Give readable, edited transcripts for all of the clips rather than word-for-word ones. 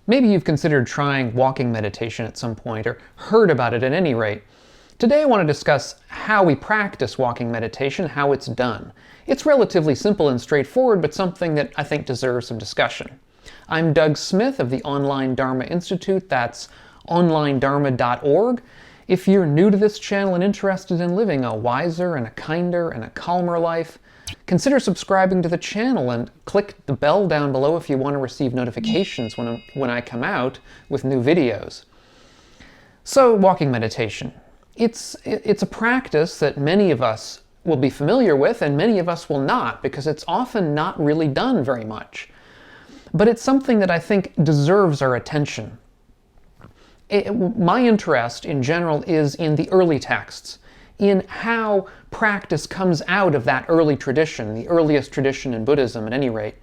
Maybe you've considered trying walking meditation at some point, or heard about it at any rate. Today I want to discuss how we practice walking meditation, how it's done. It's relatively simple and straightforward, but something that I think deserves some discussion. I'm Doug Smith of the Online Dharma Institute, that's onlinedharma.org. If you're new to this channel and interested in living a wiser and a kinder and a calmer life, consider subscribing to the channel and click the bell down below if you want to receive notifications when I come out with new videos. So, walking meditation. It's a practice that many of us will be familiar with and many of us will not, because it's often not really done very much. But it's something that I think deserves our attention. My interest in general is in the early texts, in how practice comes out of that early tradition, the earliest tradition in Buddhism at any rate.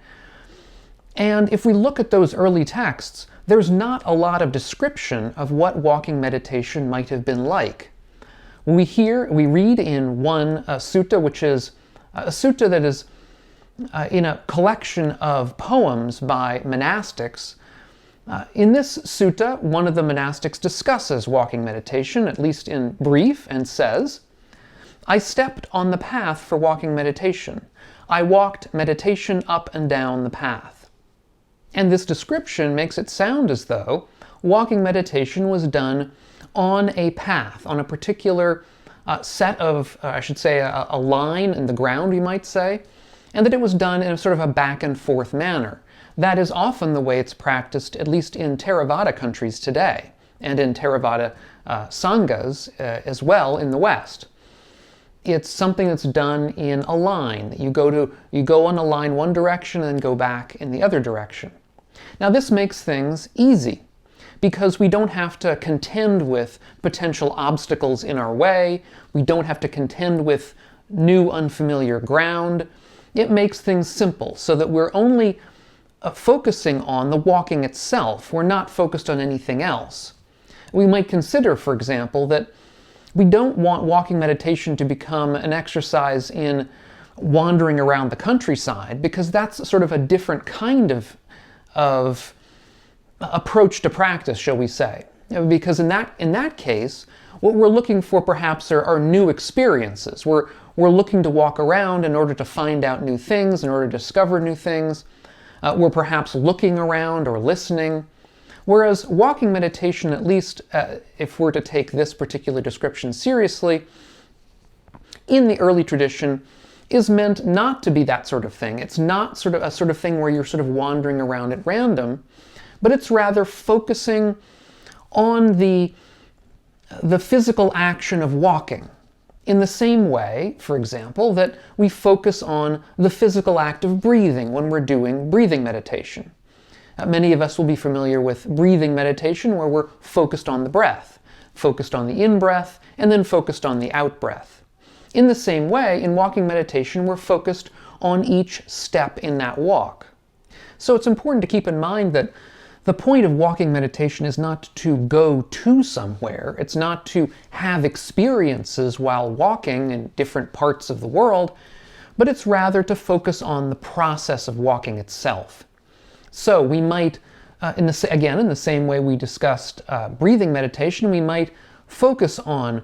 And if we look at those early texts, there's not a lot of description of what walking meditation might have been like. We read in one sutta, which is a sutta that is in a collection of poems by monastics. In this sutta, one of the monastics discusses walking meditation, at least in brief, and says, "I stepped on the path for walking meditation. I walked meditation up and down the path." And this description makes it sound as though walking meditation was done on a path, on a particular set of, a line in the ground, we might say, and that it was done in a sort of a back and forth manner. That is often the way it's practiced, at least in Theravada countries today, and in Theravada sanghas as well in the West. It's something that's done in a line. You go on a line one direction and then go back in the other direction. Now this makes things easy, because we don't have to contend with potential obstacles in our way. We don't have to contend with new unfamiliar ground. It makes things simple so that we're only focusing on the walking itself. We're not focused on anything else. We might consider, for example, that we don't want walking meditation to become an exercise in wandering around the countryside, because that's sort of a different kind of approach to practice, shall we say. Because in that case, what we're looking for perhaps are new experiences. We're looking to walk around in order to find out new things, in order to discover new things. We're perhaps looking around or listening. Whereas walking meditation, at least if we're to take this particular description seriously, in the early tradition, is meant not to be that sort of thing. It's not a sort of thing where you're sort of wandering around at random, but it's rather focusing on the physical action of walking. In the same way, for example, that we focus on the physical act of breathing when we're doing breathing meditation. Many of us will be familiar with breathing meditation, where we're focused on the breath, focused on the in-breath, and then focused on the out-breath. In the same way, in walking meditation, we're focused on each step in that walk. So it's important to keep in mind that the point of walking meditation is not to go to somewhere. It's not to have experiences while walking in different parts of the world, but it's rather to focus on the process of walking itself. So we might, in the same way we discussed breathing meditation, we might focus on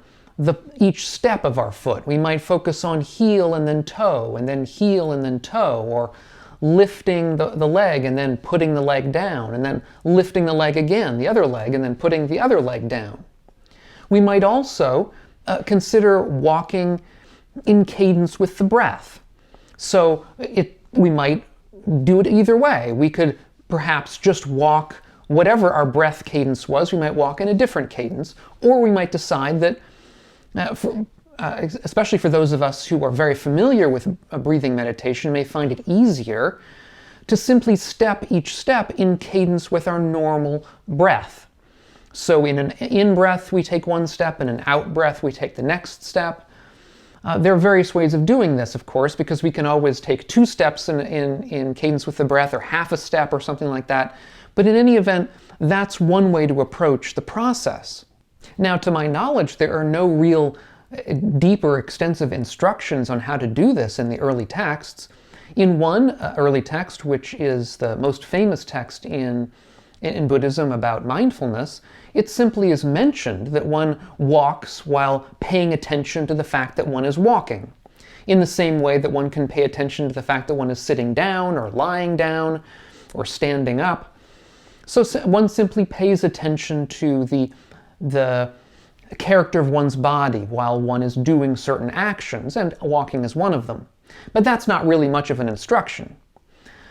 each step of our foot. We might focus on heel and then toe, and then heel and then toe, or lifting the leg and then putting the leg down, and then lifting the leg again, the other leg, and then putting the other leg down. We might also consider walking in cadence with the breath. So we might do it either way. We could perhaps just walk whatever our breath cadence was. We might walk in a different cadence, or we might decide that especially for those of us who are very familiar with breathing meditation, may find it easier to simply step each step in cadence with our normal breath. So in an in-breath, we take one step, and an out-breath, we take the next step. There are various ways of doing this, of course, because we can always take 2 steps in cadence with the breath, or half a step, or something like that. But in any event, that's one way to approach the process. Now, to my knowledge, there are no real deep or extensive instructions on how to do this in the early texts. In one early text, which is the most famous text in in Buddhism about mindfulness, it simply is mentioned that one walks while paying attention to the fact that one is walking, in the same way that one can pay attention to the fact that one is sitting down or lying down or standing up. So one simply pays attention to the character of one's body while one is doing certain actions, and walking is one of them. But that's not really much of an instruction.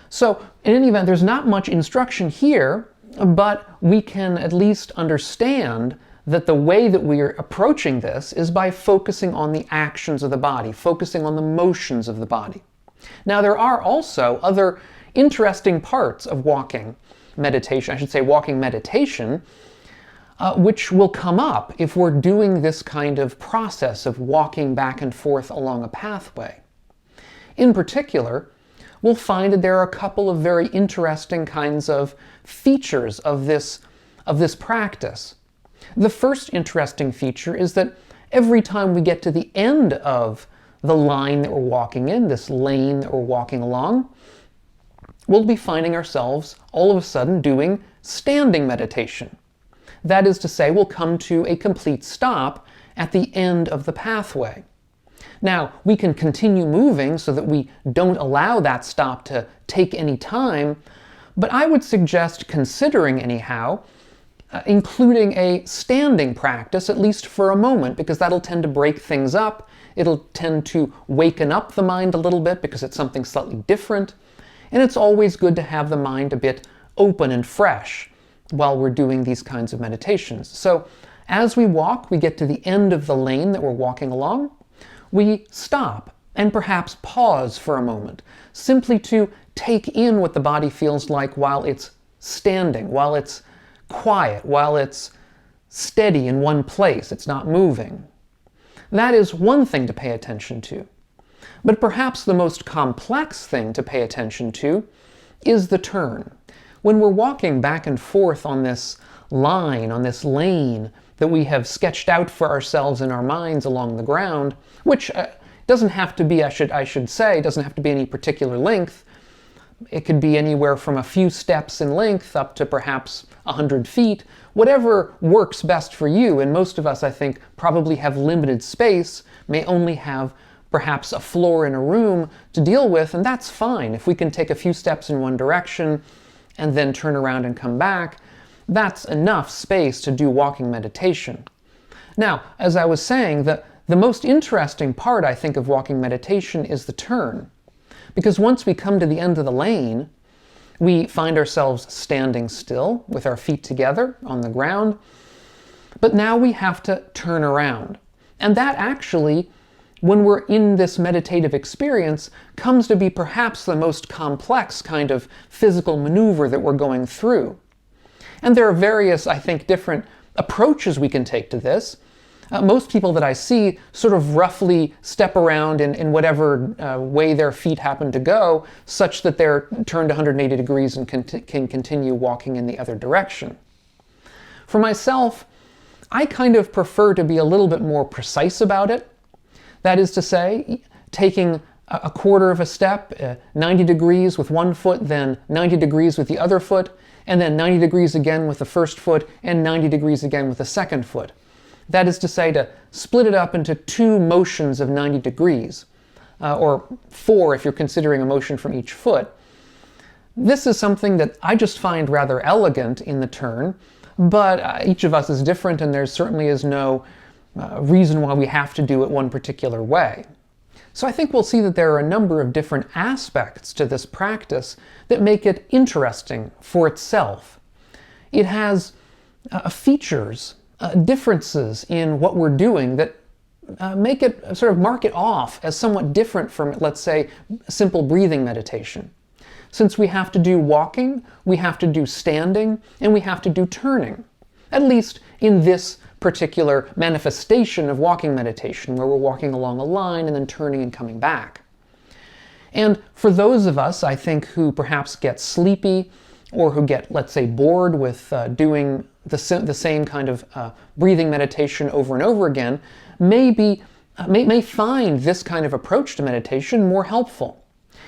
So in any event, there's not much instruction here, but we can at least understand that the way that we are approaching this is by focusing on the actions of the body, focusing on the motions of the body. Now, there are also other interesting parts of walking meditation, I should say walking meditation, which will come up if we're doing this kind of process of walking back and forth along a pathway. In particular, we'll find that there are a couple of very interesting kinds of features of this practice. The first interesting feature is that every time we get to the end of the line that we're walking in, this lane that we're walking along, we'll be finding ourselves all of a sudden doing standing meditation. That is to say, we'll come to a complete stop at the end of the pathway. Now, we can continue moving so that we don't allow that stop to take any time, but I would suggest considering anyhow, including a standing practice, at least for a moment, because that'll tend to break things up. It'll tend to waken up the mind a little bit because it's something slightly different. And it's always good to have the mind a bit open and fresh while we're doing these kinds of meditations. So as we walk, we get to the end of the lane that we're walking along. We stop and perhaps pause for a moment, simply to take in what the body feels like while it's standing, while it's quiet, while it's steady in one place, it's not moving. That is one thing to pay attention to. But perhaps the most complex thing to pay attention to is the turn. When we're walking back and forth on this line, on this lane that we have sketched out for ourselves in our minds along the ground, which doesn't have to be, I should say, doesn't have to be any particular length. It could be anywhere from a few steps in length up to perhaps 100 feet, whatever works best for you. And most of us, I think, probably have limited space, may only have perhaps a floor in a room to deal with, and that's fine. If we can take a few steps in one direction and then turn around and come back, that's enough space to do walking meditation. Now, as I was saying, the most interesting part, I think, of walking meditation is the turn. Because once we come to the end of the lane, we find ourselves standing still with our feet together on the ground, but now we have to turn around. And that actually, when we're in this meditative experience, comes to be perhaps the most complex kind of physical maneuver that we're going through. And there are various, I think, different approaches we can take to this. Most people that I see sort of roughly step around in whatever way their feet happen to go, such that they're turned 180 degrees and can continue walking in the other direction. For myself, I kind of prefer to be a little bit more precise about it. That is to say, taking a quarter of a step, 90 degrees with one foot, then 90 degrees with the other foot, and then 90 degrees again with the first foot, and 90 degrees again with the second foot. That is to say, to split it up into two motions of 90 degrees, or four if you're considering a motion from each foot. This is something that I just find rather elegant in the turn, but each of us is different, and there certainly is no reason why we have to do it one particular way. So I think we'll see that there are a number of different aspects to this practice that make it interesting for itself. It has features, differences in what we're doing that make it, sort of mark it off as somewhat different from, let's say, simple breathing meditation. Since we have to do walking, we have to do standing, and we have to do turning. At least in this particular manifestation of walking meditation, where we're walking along a line and then turning and coming back. And for those of us, I think, who perhaps get sleepy or who get, let's say, bored with doing the same kind of breathing meditation over and over again, may find this kind of approach to meditation more helpful.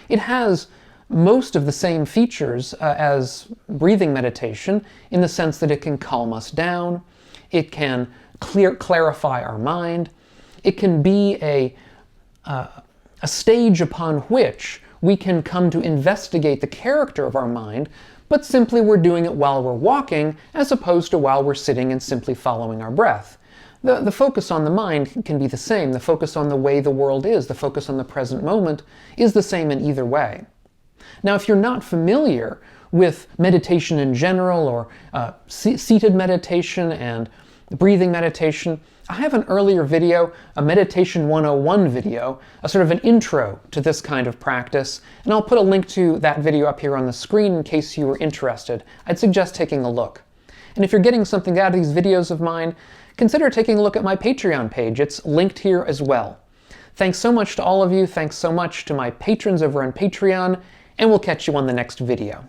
It has most of the same features as breathing meditation, in the sense that it can calm us down, it can clarify our mind, it can be a stage upon which we can come to investigate the character of our mind, but simply we're doing it while we're walking as opposed to while we're sitting and simply following our breath. The focus on the mind can be the same. The focus on the way the world is, the focus on the present moment, is the same in either way. Now, if you're not familiar with meditation in general, or seated meditation and breathing meditation, I have an earlier video, a Meditation 101 video, a sort of an intro to this kind of practice, and I'll put a link to that video up here on the screen in case you were interested. I'd suggest taking a look. And if you're getting something out of these videos of mine, consider taking a look at my Patreon page. It's linked here as well. Thanks so much to all of you. Thanks so much to my patrons over on Patreon, and we'll catch you on the next video.